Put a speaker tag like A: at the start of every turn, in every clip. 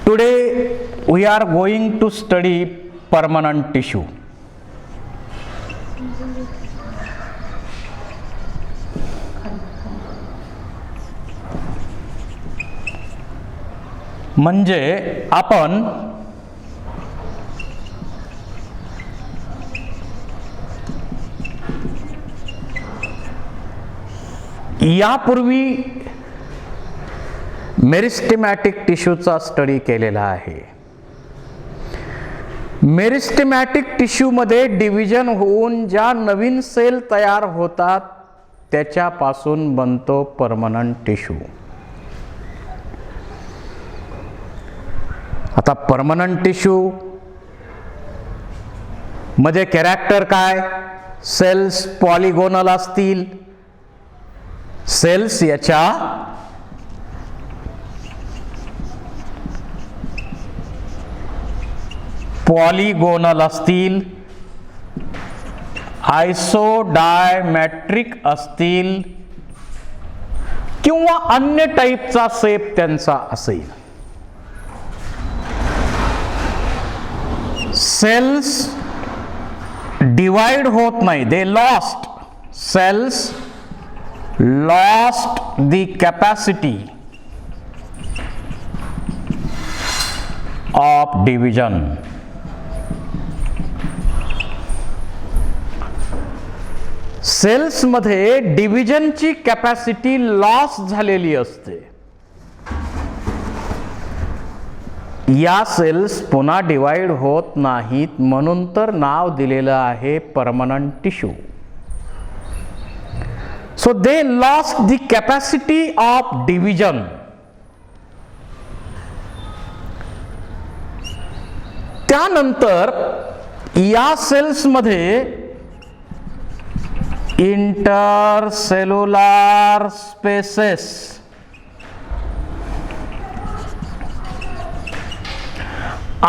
A: Today we are going to study permanent tissue. म्हणजे आपण यापूर्वी मेरिस्टेमॅटिक टिश्यूचा स्टडी केलेला आहे. मेरिस्टेमॅटिक टिश्यूमध्ये डिव्हिजन होऊन ज्या नवीन सेल तयार होतात त्याच्यापासून बनतो परमनंट टिश्यू. आता परमनंट टिश्यू मध्ये कॅरेक्टर काय? सेल्स पॉलिगोनल असतील, सेल्स याच्या पॉलिगोनल असतील, आयसोडायमॅट्रिक असतील किंवा अन्य टाईपचा शेप त्यांचा असेल. सेल्स डिवाइड होत नाही, they lost. Cells lost the capacity of division. Cells मध्ये डिव्हिजनची कॅपॅसिटी लॉस झालेली असते. या सेल्स पुन्हा डिवाइड होत नाहीत, म्हणून तर नाव दिलेलं आहे permanent tissue. So they lost the capacity of division. त्यानंतर या सेल्स मध्ये इंटरसेल्युलर स्पेसेस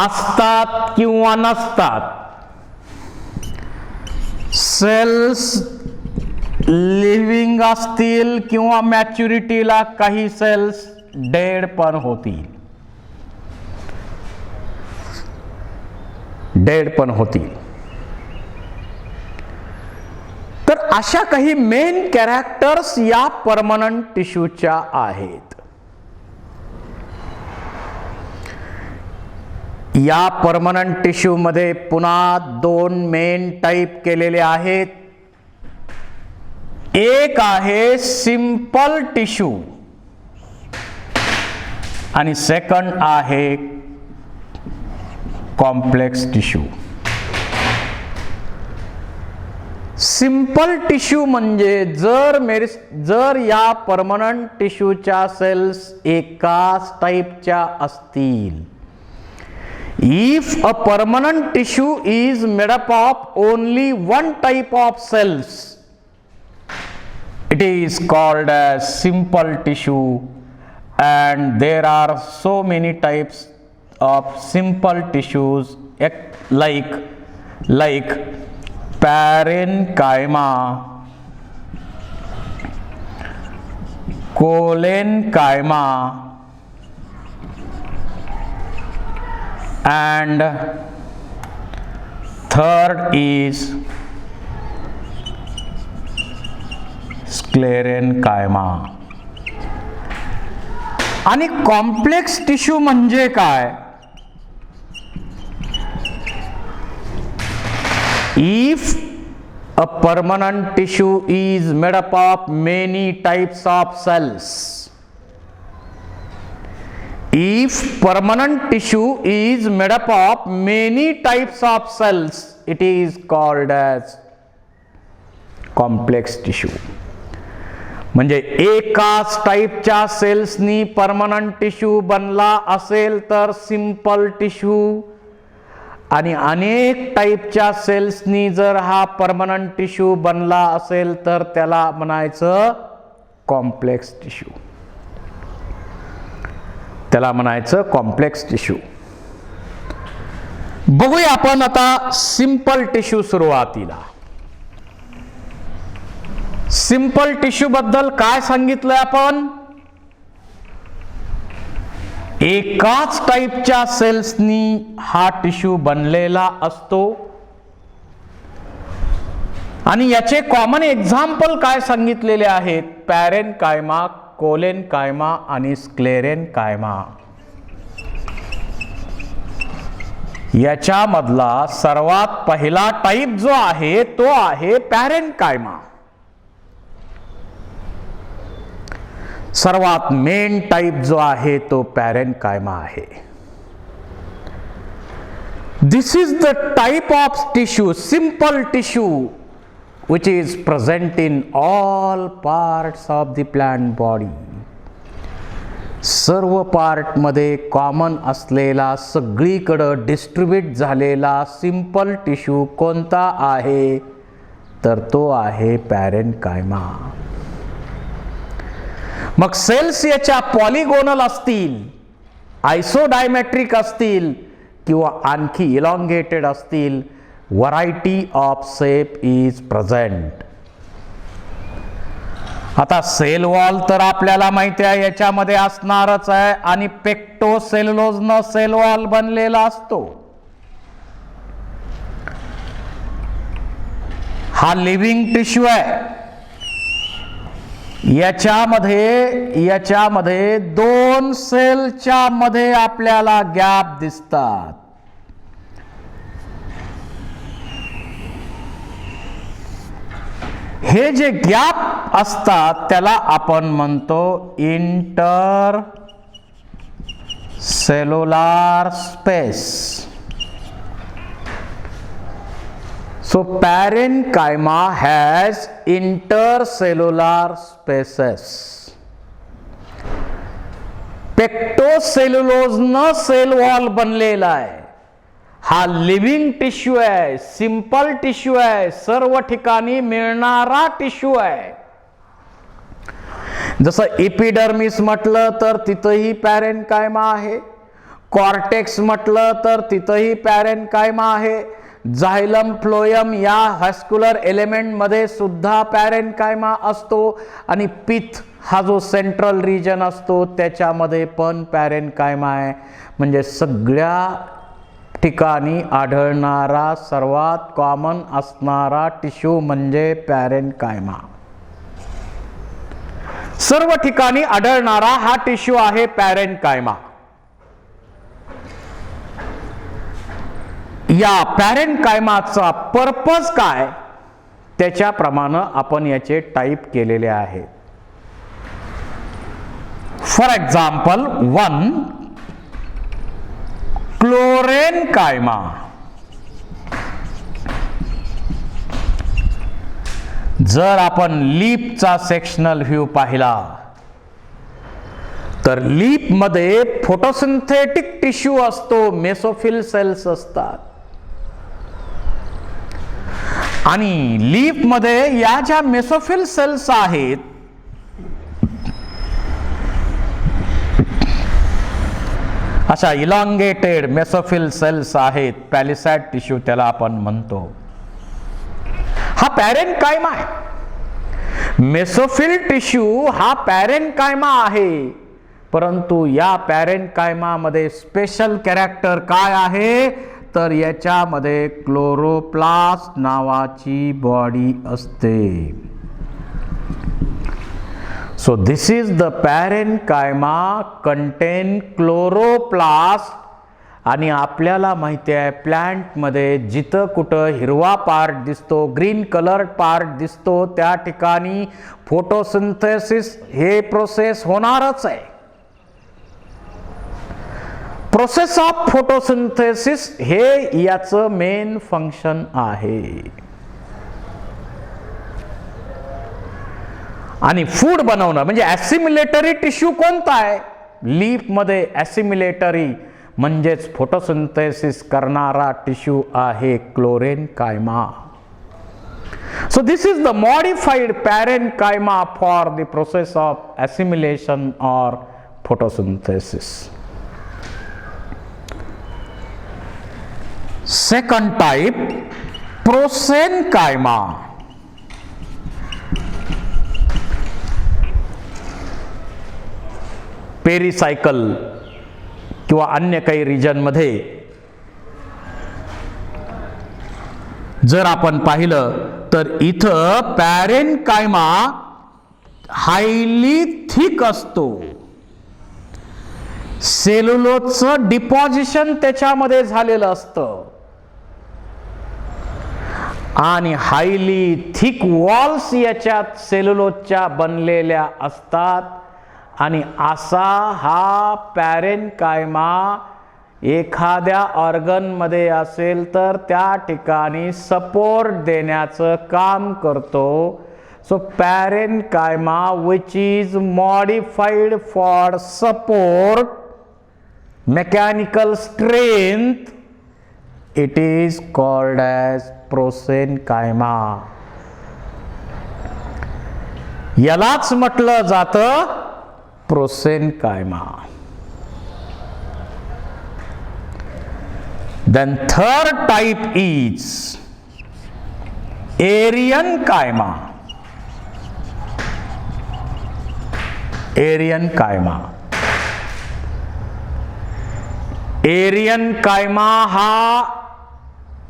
A: असतात किंवा नसतात. सेल्स लिव्हिंग असतील किंवा मॅच्युरिटीला काही सेल्स डेड पण होतील. तर अशा काही मेन कॅरेक्टर्स या परमनंट टिश्यूच्या आहेत. या परमनंट टिश्यू मध्ये पुन्हा दोन मेन टाईप केलेले आहेत. एक आहे सिंपल टिश्यू आणि सेकंड आहे कॉम्प्लेक्स टिश्यू. सिंपल टिश्यू म्हणजे जर या परमनंट टिश्यूच्या सेल्स एकाच टाईपच्या असतील. If a permanent tissue is made up of only one type of cells, it is called as simple tissue, and there are so many types of simple tissues like parenchyma, collenchyma, and third is sclerenchyma. आणि complex tissue म्हणजे काय? If a permanent tissue is made up of many types of cells. If permanent tissue is made up of many types of cells, it is called as complex tissue. म्हणजे एकाच टाईपच्या सेल्सनी permanent tissue बनला असेल तर simple tissue, आणि अनेक टाईपच्या सेल्सनी जर हा परमनंट टिश्यू बनला असेल तर त्याला म्हणायचं कॉम्प्लेक्स टिश्यू. Complex tissue. बघूया आपण आता सिंपल टिश्यू सुरुवातीला. सिंपल टिश्यू बद्दल काय सांगितलंय आपण? एकाच टाईपच्या सेल्सनी हा टिश्यू बनलेला असतो आणि याचे कॉमन एक्झाम्पल काय सांगितलेले आहेत? पॅरेनकायमा, कोलेनकायमा आणि स्क्लेरेनकायमा. याच्यामधला सर्वात पहिला टाईप जो आहे तो आहे पॅरेनकायमा. सर्वात मेन टाइप जो आहे तो पॅरेनकायमा आहे. This is the type of tissue, simple tissue, which is present in all parts of the plant body. सर्व पार्ट मध्ये कॉमन असलेला, सगळीकडे डिस्ट्रीब्यूट झालेला सिंपल टिश्यू कोणता आहे? तर तो आहे पॅरेनकायमा. मग सेल्स याच्या पॉलिगोनल असतील, आयसोडायमेट्रिक असतील किंवा आणखी इलॉंगेटेड असतील, variety of shape is present. आता सेल वॉल तर आपल्याला माहिती आहे याच्यामध्ये असणारच आहे आणि पेक्टोसेल्युलोजनं सेल वॉल बनलेला असतो. हा लिव्हिंग टिश्यू आहे. याच्यामध्ये दोन सेलच्या मध्ये आपल्याला गॅप दिसतात. हे जे गॅप असतात त्याला आपण म्हणतो intercellular space. So parenchyma has intercellular spaces. पेक्टोसेल्युलोजनं सेल वॉल बनलेला आहे. हा लिव्हिंग टिश्यू आहे, सिंपल टिश्यू आहे, सर्व ठिकाणी मिळणारा टिश्यू आहे. जसं एपिडर्मिस म्हटलं तर तिथंही पॅरेनकायमा आहे, कॉर्टेक्स म्हटलं तर तिथंही पॅरेनकायमा आहे, झायलम फ्लोयम या व्हॅस्क्युलर एलिमेंट मध्ये सुद्धा पॅरेनकायमा असतो आणि पिथ हा जो सेंट्रल रिजन असतो त्याच्यामध्ये पण पॅरेनकायमा आहे. म्हणजे सगळ्या ठिकाणी आढळणारा सर्वात कॉमन असणारा टिश्यू म्हणजे पॅरेनकायमा. सर्व ठिकाणी आढळणारा हा टिश्यू आहे पॅरेनकायमा. या पॅरेनकायमाचा पर्पज काय त्याच्याप्रमाणे आपण याचे टाईप केलेले आहे. For example 1 क्लोरेनकायमा. जर आपण लीफचा सेक्शनल व्ह्यू पाहिला तर लीफ मध्ये फोटोसिंथेटिक टिश्यू असतो, मेसोफिल सेल्स असतात आणि लीफ मध्ये या ज्या मेसोफिल सेल्स आहेत अशा इलॉंगेटेड मेसोफिल सेल्स आहेत, पॅलिसॅड टिश्यू त्याला आपण म्हणतो. हा पॅरेनकायमा आहे. मेसोफिल टिश्यू हा पॅरेनकायमा आहे, परंतु या पॅरेनकायमा मध्ये स्पेशल कॅरेक्टर काय आहे तर याच्यामध्ये क्लोरोप्लास्ट नावाची बॉडी असते. So this is the parenchyma contain chloroplast. आणि आपल्याला माहिती आहे प्लांट मध्ये जिथं कुठं हिरवा पार्ट दिसतो, ग्रीन कलर पार्ट दिसतो, त्या ठिकाणी फोटोसिंथेसिस हे प्रोसेस होणारच आहे. प्रोसेस ऑफ फोटोसिंथेसिस हे याचं मेन फंक्शन आहे. आणि फूड बनवणं म्हणजे ॲसिमिलेटरी टिश्यू कोणता आहे? लीफ मध्ये ॲसिमिलेटरी म्हणजेच फोटोसिंथेसिस करणारा टिश्यू आहे chlorenchyma. So this is the modified parenchyma for the process of assimilation or photosynthesis. Second type, prosenchyma. Pericycle किंवा अन्य काही रिजनमध्ये जर आपण पाहिलं तर इथं पॅरेनकायमा हायली थिक असतो, सेल्युलोजचं डिपॉझिशन त्याच्यामध्ये झालेलं असतं आणि हायली थिक वॉल्स याच्यात सेल्युलोजच्या बनलेल्या असतात आणि असा हा पॅरेनकायमा एखाद्या ऑर्गनमध्ये असेल तर त्या ठिकाणी सपोर्ट देण्याचं काम करतो. So parenchyma which is modified for support mechanical strength, it is called as prosenchyma. यालाच म्हटलं जातं prosenchyma. Then third type is Arienkayma. Arienkayma. Arienkayma हा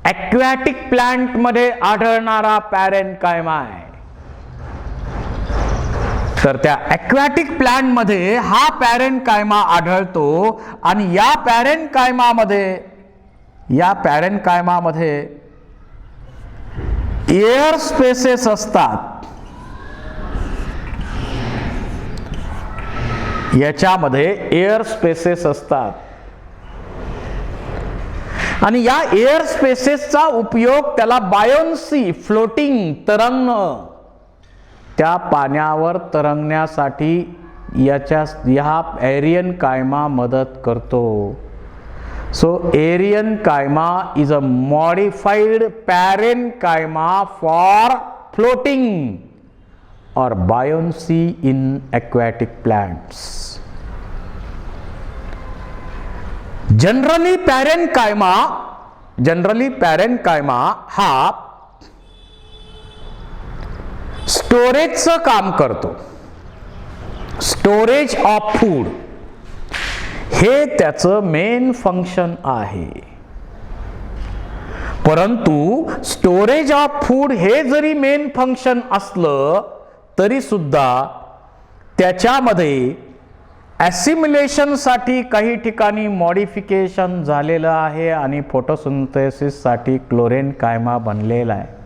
A: ॲक्वॅटिक प्लांट मध्ये आढळणारा पॅरेनकायमा आहे. तर त्या ॲक्वॅटिक प्लांट मध्ये हा पॅरेनकायमा आढळतो आणि या पॅरेनकायमामध्ये एअर स्पेसेस असतात. याच्यामध्ये एअर स्पेसेस असतात आणि या एअर स्पेसेसचा उपयोग त्याला बायोन्सी, फ्लोटिंग, तरंगणं, त्या पाण्यावर तरंगण्यासाठी ह्या एरियनकायमा मदत करतो. So Arienkayma is a modified parenchyma for floating or buoyancy in aquatic plants. Generally parenchyma हा स्टोरेजचं काम करतो. स्टोरेज ऑफ फूड हे त्याचं मेन फंक्शन आहे. परंतु स्टोरेज ऑफ फूड हे जरी मेन फंक्शन असलं तरी सुद्धा त्याच्यामध्ये ॲसिमिलेशन साठी काही ठिकाणी मॉडिफिकेशन झालेलं आहे आणि फोटोसिंथेसिस साठी क्लोरेनकायमा बनलेला आहे.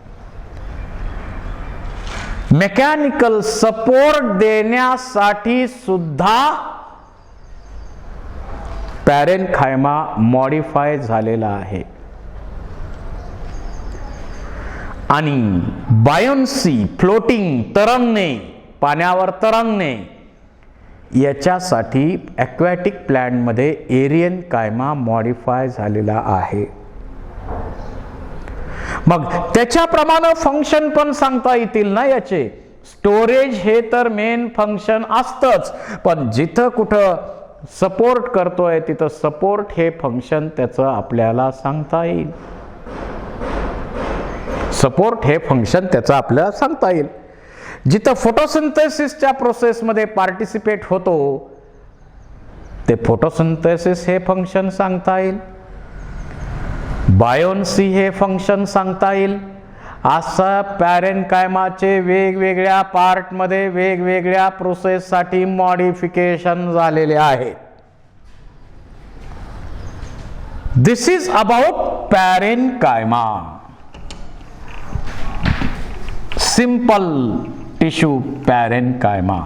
A: मेकॅनिकल सपोर्ट देण्यासाठी सुद्धा पॅरेनकायमा मॉडिफाय झालेला आहे आणि बायोन्सी, फ्लोटिंग, तरंगणे, पाण्यावर तरंगणे याच्यासाठी ॲक्वॅटिक प्लांटमध्ये एरियनकायमा मॉडिफाय झालेला आहे. मग त्याच्याप्रमाणे फंक्शन पण सांगता येतील ना याचे. स्टोरेज हे तर मेन फंक्शन असतंच, पण जिथं कुठं सपोर्ट करतोय तिथं सपोर्ट हे फंक्शन त्याचं आपल्याला सांगता येईल. सपोर्ट हे फंक्शन त्याचं आपल्याला सांगता येईल. जिथं फोटोसिंथेसिसच्या प्रोसेसमध्ये पार्टिसिपेट होतो ते फोटोसिंथेसिस हे फंक्शन सांगता येईल. बायोन्सी हे फंक्शन सांगता येईल. असा पॅरेनकायमाचे वेगवेगळ्या पार्टमध्ये वेगवेगळ्या प्रोसेससाठी मॉडिफिकेशन झालेले आहेत. This is about parenchyma. Simple tissue parenchyma.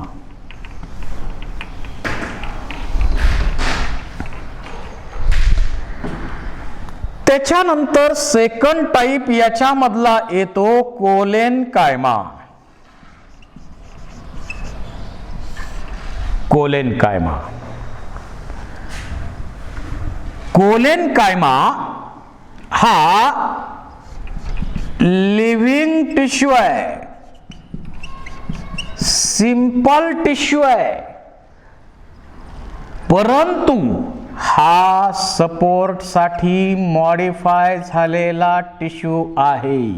A: त्याच्यानंतर सेकंड टाइप याच्यामधला येतो कोलेनकायमा. कोलेनकायमा हा लिव्हिंग टिश्यू आहे, सिंपल टिश्यू आहे, परंतु हा सपोर्ट साठी मॉडिफाय झालेला टिश्यू आहे.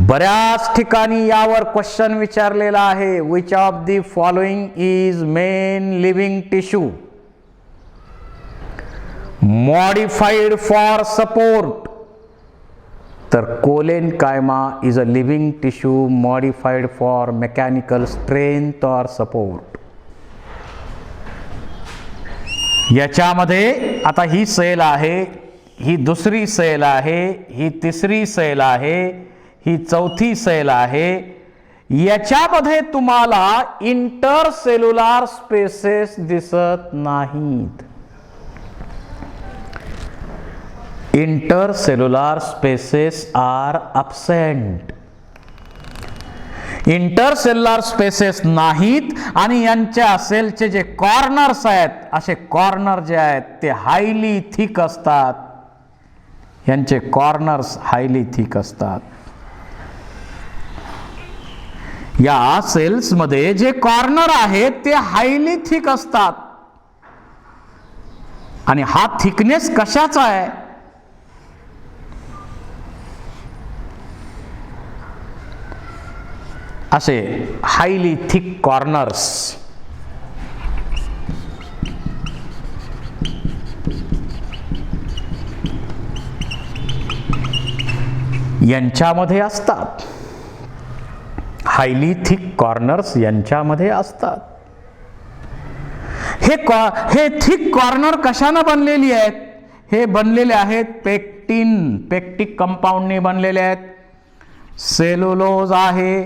A: बऱ्याच ठिकाणी यावर क्वेश्चन विचारलेला आहे. Which of the following is main living tissue. Modified for support, तर collenchyma is a living tissue modified for mechanical strength or support. याच्यामध्ये आता ही सेल आहे, ही दुसरी सेल आहे, ही तिसरी सेल आहे, ही चौथी सेल आहे. याच्यामध्ये तुम्हाला इंटरसेल्युलर स्पेसेस दिसत नाहीत. Intercellular spaces are absent. Intercellular spaces नाहीत आणि यांच्या सेलचे जे कॉर्नर्स आहेत, असे कॉर्नर जे आहेत ते हायली थिक असतात. यांचे कॉर्नर्स हायली थिक असतात. या सेल्स मध्ये जे कॉर्नर आहेत ते हायली थिक असतात. आणि हा थिकनेस कशाचा आहे? असे हायली थिक कॉर्नर्स. यांच्यामध्ये असतात. हायली थिक कॉर्नर्स यांच्यामध्ये असतात. हे थिक कॉर्नर कशाने बनलेली आहेत? हे बनलेले आहेत पेक्टिन, पेक्टिक कंपाऊंडने बनलेले आहेत. सेल्युलोज आहे,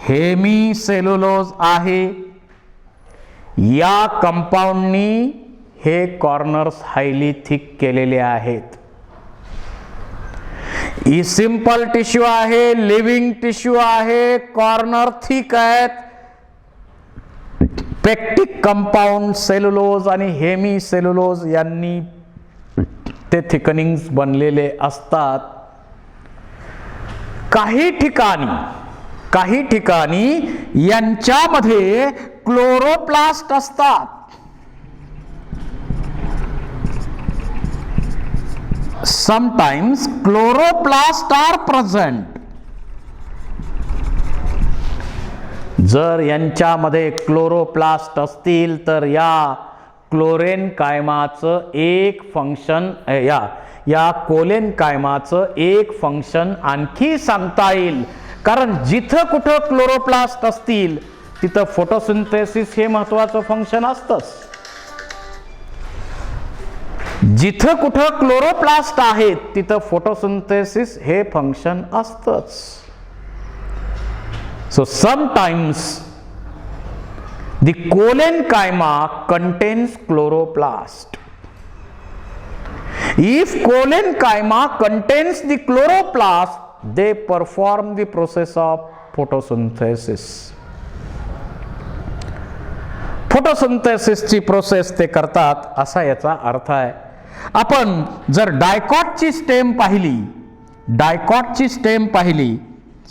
A: हेमी सेल्युलोज आहे. या कंपाऊंडनी हे कॉर्नर्स हायली थिक केलेले आहेत. ही सिंपल टिश्यू आहे, लिव्हिंग टिश्यू आहे, कॉर्नर थिक आहेत. पेक्टिक कंपाऊंड सेल्युलोज आणि हेमी सेल्युलोज यांनी ते थिकनिंग्स बनलेले असतात. काही ठिकाणी यांच्यामध्ये क्लोरोप्लास्ट असतात. Sometimes chloroplasts are present. जर यांच्यामध्ये क्लोरोप्लास्ट असतील तर या क्लोरेनकायमाचं एक फंक्शन या कोलेनकायमाचं एक फंक्शन आणखी सांगता येईल. कारण जिथं कुठं क्लोरोप्लास्ट असतील तिथं फोटोसिंथेसिस हे महत्वाचं फंक्शन असतंच. जिथं कुठं क्लोरोप्लास्ट आहेत तिथं फोटोसिंथेसिस हे फंक्शन असतंच. So sometimes the collenchyma contains chloroplast. If colenchyma contains the chloroplast, they perform the process of photosynthesis. फोटोसिंथेसिसची प्रोसेस ते करतात असा याचा अर्थ आहे. आपण जर डायकॉटची स्टेम पाहिली,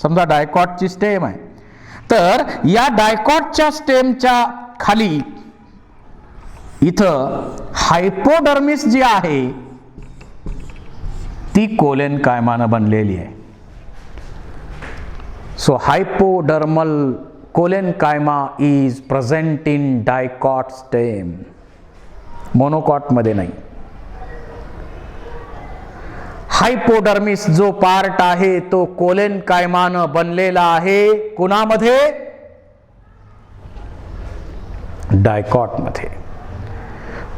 A: समजा डायकॉटची स्टेम आहे, तर या डायकॉटच्या स्टेमच्या खाली इथं हायपोडर्मिस जी आहे ती कोलेनकायमानं बनलेली आहे. So hypodermal collenchyma is present in dicot stem, monocot मध्ये नाही. हायपोडर्मिस जो पार्ट आहे तो कोलेनकायमानं बनलेला आहे. कुणामध्ये? डायकॉट मध्ये.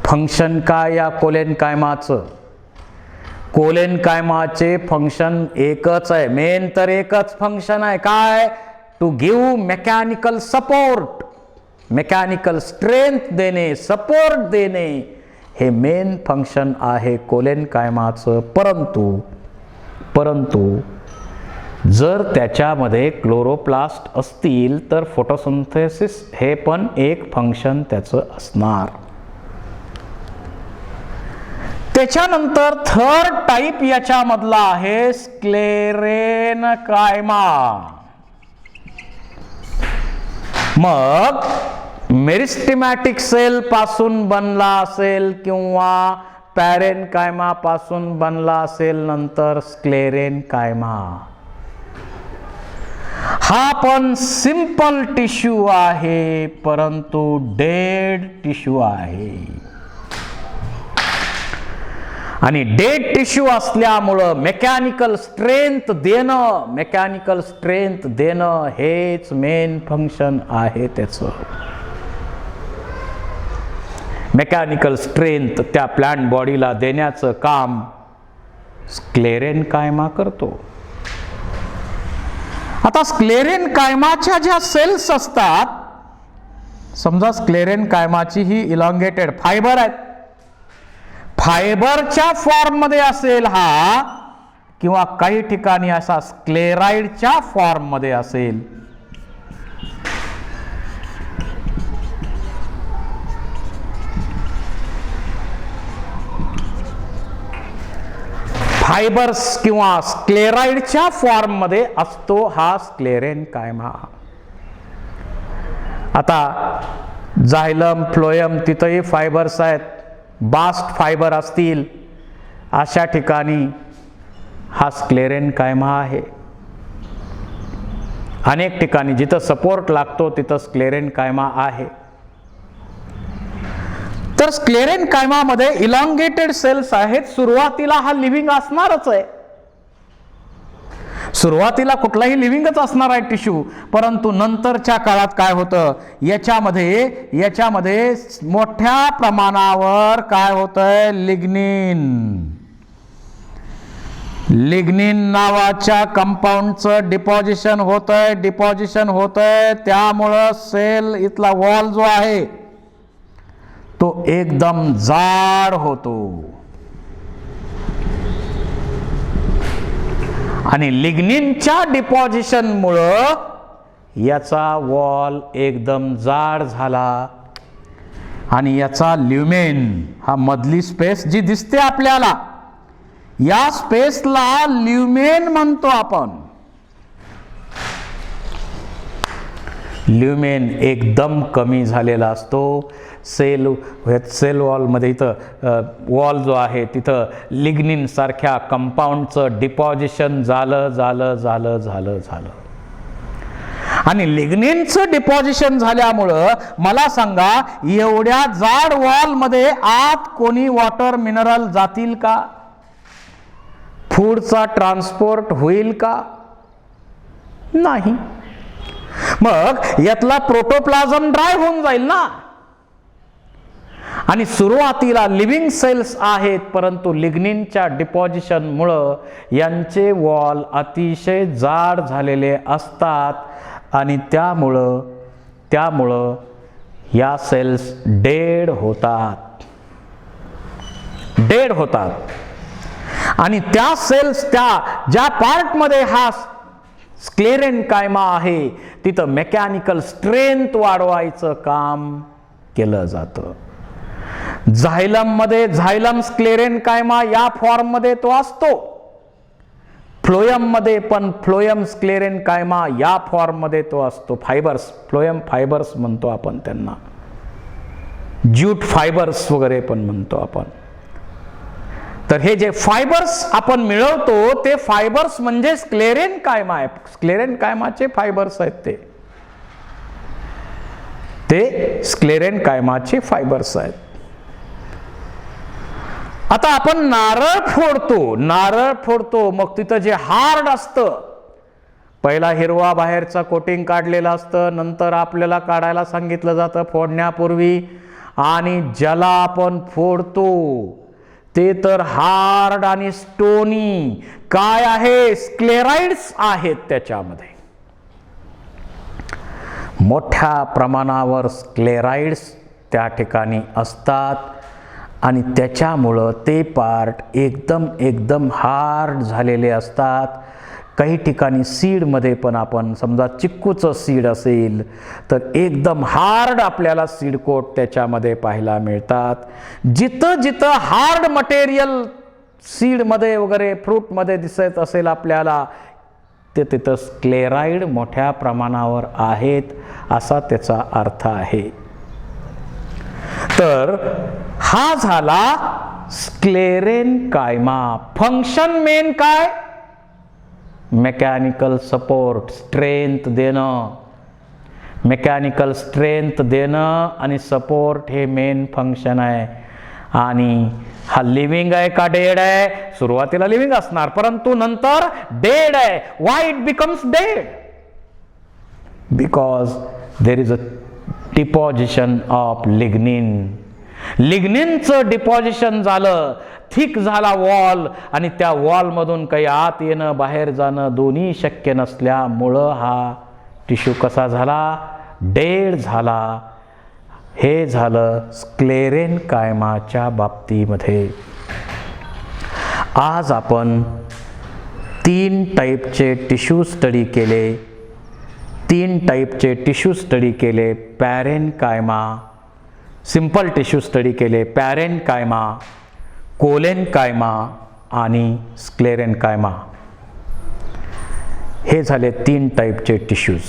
A: फंक्शन काय या कोलेनकायमाचं? कोलेनकायमाचे फंक्शन एकच आहे, मेन तर एकच फंक्शन आहे. काय? To give mechanical support, mechanical strength देणे, सपोर्ट देणे, हे मेन फंक्शन आहे कोलेनकायमाचं. परंतु जर त्याच्यामध्ये क्लोरोप्लास्ट असतील तर फोटोसिंथेसिस हे पण एक फंक्शन त्याचं असणार. त्याच्यानंतर थर्ड टाइप याच्यामधला आहे स्क्लेरेनकायमा. मग मेरिस्टेमॅटिक सेल पासून बनला असेल किंवा पॅरेनकायमा पासून बनला असेल, नंतर स्क्लेरेनकायमा. हा पण सिंपल टिश्यू आहे परंतु डेड टिश्यू आहे. आणि डेड टिश्यू असल्यामुळं मेकॅनिकल स्ट्रेंथ देणं हेच मेन फंक्शन आहे त्याचं. मेकॅनिकल स्ट्रेंथ त्या प्लांट बॉडीला देण्याचं काम स्क्लेरेनकायमा करतो. आता स्क्लेरेनकायमाच्या ज्या सेल्स असतात, समजा स्क्लेरेनकायमाची ही इलॉंगेटेड फायबर आहेत, फायबरच्या फॉर्म मध्ये असेल हा, किंवा काही ठिकाणी असा स्क्लेराइडच्या फॉर्म मध्ये असेल. फायबर्स किंवा स्क्लेराइडच्या फॉर्म मध्ये असतो हा स्क्लेरेनकायमा. आता झायलम, फ्लोएम तिथंही फायबर्स आहेत, बास्ट फायबर असतील, अशा ठिकाणी हा स्क्लेरेनकायमा आहे. अनेक ठिकाणी जिथं सपोर्ट लागतो तिथं स्क्लेरेनकायमा आहे. तर स्क्लेरेनकायमामध्ये इलॉंगेटेड सेल्स आहेत. सुरुवातीला हा लिव्हिंग असणारच आहे, सुरुवातीला कुठलाही लिव्हिंगच असणार आहे टिश्यू, परंतु नंतरच्या काळात काय होतं, याच्यामध्ये मोठ्या प्रमाणावर काय होतंय, लिग्निन नावाच्या कंपाऊंडचं डिपॉझिशन होतंय. त्यामुळं सेल इथला वॉल जो आहे तो एकदम जाड होतो. आणि लिग्निनच्या डिपॉझिशन मुळे याचा वॉल एकदम जाड झाला आणि याचा ल्युमेन, हा मधली स्पेस जी दिसते आपल्याला, या स्पेसला ल्युमेन म्हणतो आपण. ल्युमेन एकदम कमी झालेला असतो. सेल वॉलमध्ये इथं वॉल जो आहे तिथं लिग्निन सारख्या कंपाऊंडचं डिपॉझिशन झालं. आणि लिग्निनचं डिपॉझिशन झाल्यामुळं मला सांगा, एवढ्या जाड वॉलमध्ये आत कोणी वॉटर मिनरल जातील का? फूडचा ट्रान्सपोर्ट होईल का? नाही. मग यातला प्रोटोप्लाझम ड्राय होऊन जाईल ना. आणि सुरुवातीला लिव्हिंग सेल्स आहेत, परंतु लिग्निनच्या डिपॉझिशन मुळे यांचे वॉल अतिशय जाड झालेले असतात आणि त्यामुळं या सेल्स डेड होतात. आणि त्या सेल्स, त्या ज्या पार्ट मध्ये हा स्क्लेरेनकायमा आहे तिथं मेकॅनिकल स्ट्रेंथ वाढवायचं काम केलं जातं. झायलम स्क्लेरेनकायमा या फॉर्म मध्ये तो असतो. फ्लोएम मध्ये पण फ्लोएम स्क्लेरेनकायमा या फॉर्म मध्ये तो असतो. फायबर्स, फ्लोएम फायबर्स म्हणतो आपण त्यांना, ज्यूट फायबर्स वगैरे पण म्हणतो आपण. तर हे जे फायबर्स आपण मिळवतो ते फायबर्स म्हणजे स्क्लेरेनकायमा आहे. स्क्लेरेनकायमाचे फायबर्स आहेत ते स्क्लेरेनकायमाचे फायबर्स आहेत. आता आपण नारळ फोडतो, मग तिथं जे हार्ड असतं, पहिला हिरवा बाहेरचा कोटिंग काढलेला असतं, नंतर आपल्याला काढायला सांगितलं जातं फोडण्यापूर्वी, आणि ज्याला आपण फोडतो ते तर हार्ड आणि स्टोनी काय आहे, स्क्लेराइड्स आहेत. त्याच्यामध्ये मोठ्या प्रमाणावर स्क्लेराइड्स त्या ठिकाणी असतात आणि त्याच्यामुळं ते पार्ट एकदम हार्ड झालेले असतात. काही ठिकाणी सीडमध्ये पण आपण समजा चिक्कूचं सीड असेल तर एकदम हार्ड आपल्याला सीड कोट त्याच्यामध्ये पाहायला मिळतात. जिथं हार्ड मटेरियल सीडमध्ये वगैरे फ्रूटमध्ये दिसत असेल आपल्याला, ते तिथं स्क्लेराइड मोठ्या प्रमाणावर आहेत असा त्याचा अर्थ आहे. तर हा झाला स्क्लेरेनकायमा. फंक्शन मेन काय, मेकॅनिकल सपोर्ट, स्ट्रेंथ देणं. मेकॅनिकल स्ट्रेंथ देणं आणि सपोर्ट हे मेन फंक्शन आहे. आणि हा लिव्हिंग आहे का डेड आहे? सुरुवातीला लिव्हिंग असणार, परंतु नंतर डेड आहे. Why it becomes dead? Because there is a deposition of lignin. लिग्निनचं डिपॉझिशन झालं, थिक झाला वॉल, आणि त्या वॉलमधून काही आत येणं बाहेर जाणं दोन्ही शक्य नसल्यामुळं हा टिश्यू कसा झाला? डेड झाला. हे झालं स्क्लेरेन्कायमाच्या बाबतीमध्ये. आज आपण 3 टाईपचे टिश्यू स्टडी केले. 3 टाईपचे टिश्यू स्टडी केले. पॅरेन्कायमा, सिंपल टिश्यू स्टडी केले, पॅरेन्कायमा, कोलेन्कायमा आणि स्क्लेरेन्कायमा. हे झाले 3 टाईपचे टिश्यूज.